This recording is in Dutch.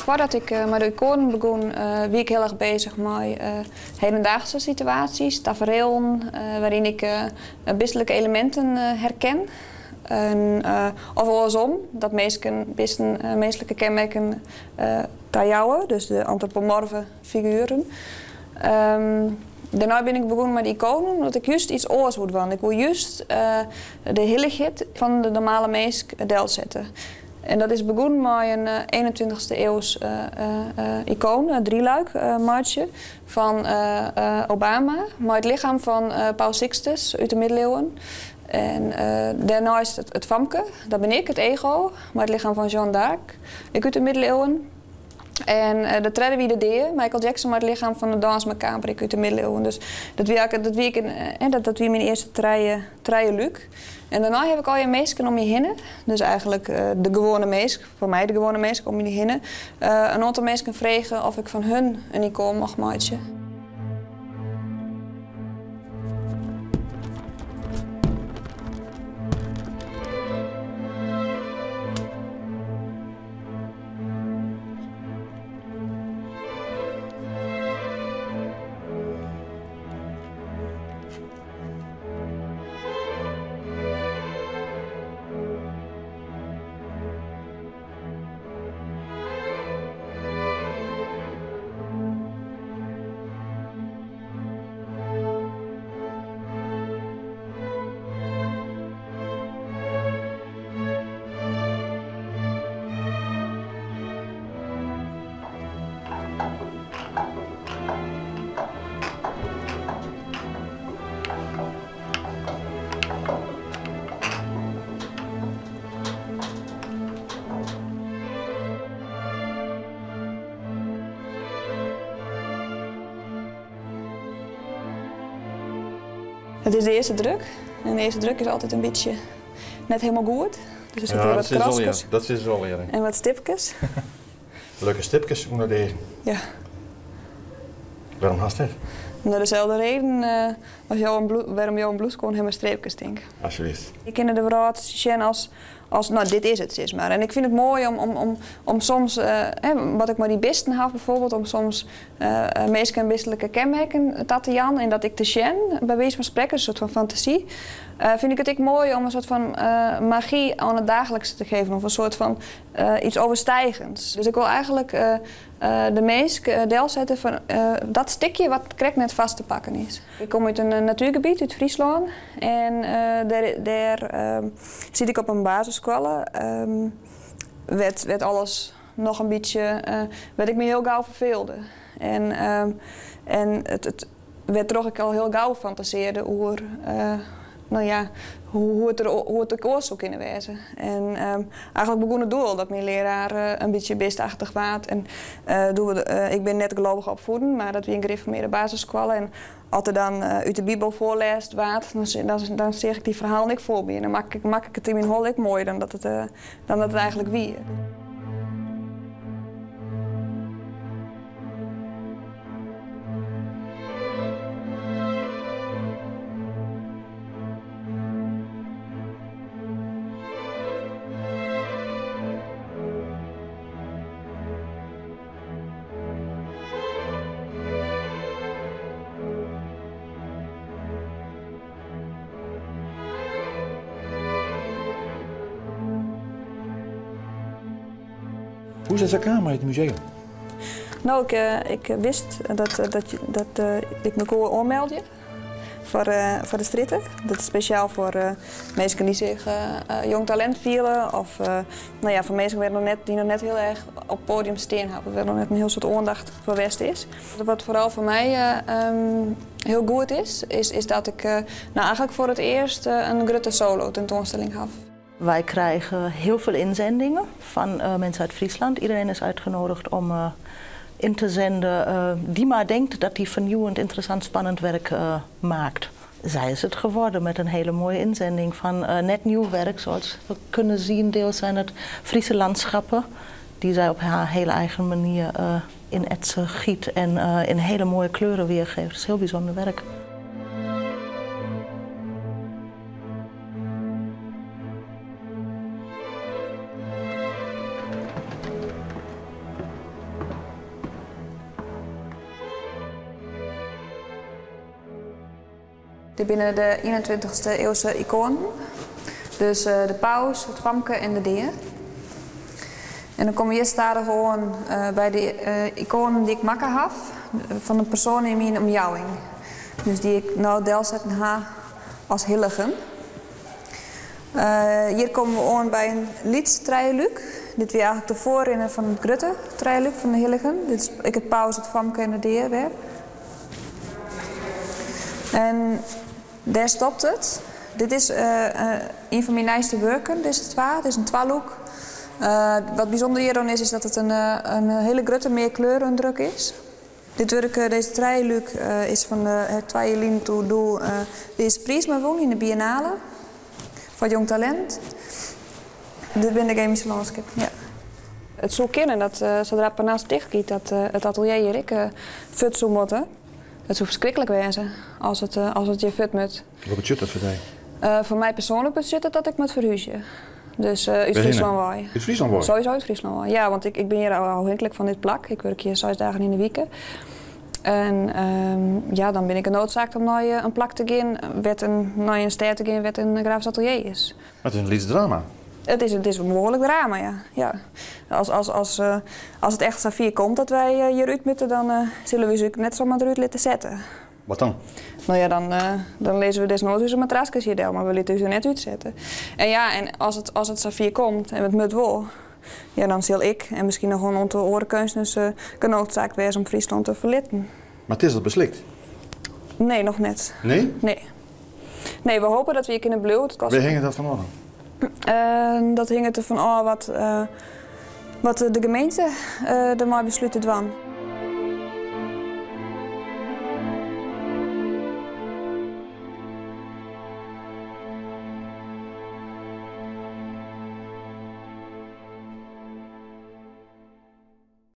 voordat ik met de iconen begon, was ik heel erg bezig met hedendaagse situaties, tafereelen, waarin ik bisselijke elementen herken. Of andersom, dat menselijke kenmerken jou, dus de antropomorfe figuren. Daarna ben ik begonnen met iconen, omdat ik juist iets oors wil doen. Ik wil juist de heiligheid van de normale mens deel zetten. En dat is begonnen met een 21e eeuws icoon, een drieluik maatje van Obama, met het lichaam van Paus Sixtus uit de middeleeuwen. En daarna is het famke, dat ben ik, het ego, met het lichaam van Jeanne d'Arc, ik uit de middeleeuwen. En de derde wie de deer, Michael Jackson met het lichaam van de Danse Macabre uit de middeleeuwen. Dus dat wie mijn eerste treien luik. En daarna heb ik al je meesken om je heen. Dus eigenlijk de gewone meesk, voor mij de gewone meesk om je heen. Een aantal meesken vregen of ik van hun een icoon mag maken. Het is de eerste druk. En de eerste druk is altijd een beetje net helemaal goed. Dus er zitten wat kraskes. Dat is al leren. En wat stipjes. Leuke stipjes onder deze. Ja. Waarom haast dit? Om dezelfde reden waarom jouw bloeskoon helemaal streepjes denkt. Alsjeblieft. Ik ken de wraad zien als nou, dit is het, zeg maar. En ik vind het mooi om soms, wat ik maar die bisten heb bijvoorbeeld, om soms meest bisselijke kenmerken te jan en dat ik te zien, bij wijze van spreken, een soort van fantasie. Vind ik het ook mooi om een soort van magie aan het dagelijkse te geven, of een soort van iets overstijgends. Dus ik wil eigenlijk de meest deel zetten van dat stukje wat krek net vast te pakken is. Ik kom uit een natuurgebied, uit Friesland, en daar zit ik op een basisschool. Werd alles nog een beetje, werd ik me heel gauw verveelde. En het werd toch ik al heel gauw fantaseerde over hoe het de koers zou kunnen wezen. En eigenlijk begon het doel dat mijn leraar een beetje beestachtig was. En ik ben net gelovig opvoeden, maar dat we een gereformeerde basisschool. En als er dan uit de Bijbel voorleest waard, dan zeg ik die verhaal niet voor me. En dan maak ik het in mijn hol mooier dan dat het eigenlijk wie. Hoe is het kamer in het museum? Nou, ik wist dat ik me kon aanmelden voor de stritten. Dat is speciaal voor mensen die zich jong talent vielen. Of voor mensen die nog net heel erg op het podium staan hebben. Waar nog net een heel soort aandacht voor West is. Wat vooral voor mij heel goed is dat ik eigenlijk voor het eerst een grote solo tentoonstelling heb. Wij krijgen heel veel inzendingen van mensen uit Friesland. Iedereen is uitgenodigd om in te zenden die maar denkt dat die vernieuwend, interessant, spannend werk maakt. Zij is het geworden met een hele mooie inzending van net nieuw werk. Zoals we kunnen zien, deels zijn het Friese landschappen die zij op haar hele eigen manier in etsen giet en in hele mooie kleuren weergeeft. Het is heel bijzonder werk. Dit binnen de 21ste eeuwse iconen. Dus de paus, het famke en de deer. En dan kom je eerst daar gewoon bij de iconen die ik maken heb, van een persoon in mijn omjouwing. Dus die ik nou deel zetten ha als heiligen. Hier komen we aan bij een liedstrijeluik. Dit weer eigenlijk de voorrinner van het Grutte trijeluik van de heiligen. Dit is ik het paus, het famke en de deer weer. En daar stopt het. Dit is een van mijn nieuwste werken. Dit is het waar. Dit is een twaalhoek. Wat bijzonder hierom is dat het een hele grote meerkleurendruk is. Dit werk, deze trijeluik, is van het tweeënlijn toe doel. Deze prijs maar won in de Biennale voor jong talent. Dit ben de Chemische landschap. Ja. Het zou kunnen dat zodra het naast dicht gaat, dat het atelier hier ik fut zou moeten. Het zou verschrikkelijk wezen als het je fut moet. Wat betekent dat voor jou? Voor mij persoonlijk betekent het dat ik moet verhuizen. Dus uit Friesland waai. Uit Friesland waai? Sowieso uit Friesland waai. Ja, want ik ben hier afhankelijk van dit plak. Ik werk hier 6 dagen in de week. En ja, dan ben ik genoodzaakt om naar een plak te gaan, naar een stad te gaan, wat een grafisch atelier is. Het is een lieds drama. Het is een behoorlijk drama, ja. Ja. Als het echt zo vier komt dat wij hieruit moeten, dan zullen we ze net zomaar eruit laten zetten. Wat dan? Nou ja, dan lezen we desnoods onze matrasjes hier deel, maar we laten ze net uitzetten. En ja, en als het zo vier komt en het moet wel, ja, dan zal ik en misschien nog een aantal orenkunstners genoodzaakt wezen om Friesland te verlitten. Maar het is dat beslikt? Nee, nog net. Nee? Nee. Nee, we hopen dat we hier kunnen blijven. Waar hing dat van orde? Dat hing het ervan af wat de gemeente er maar besluiten dwan.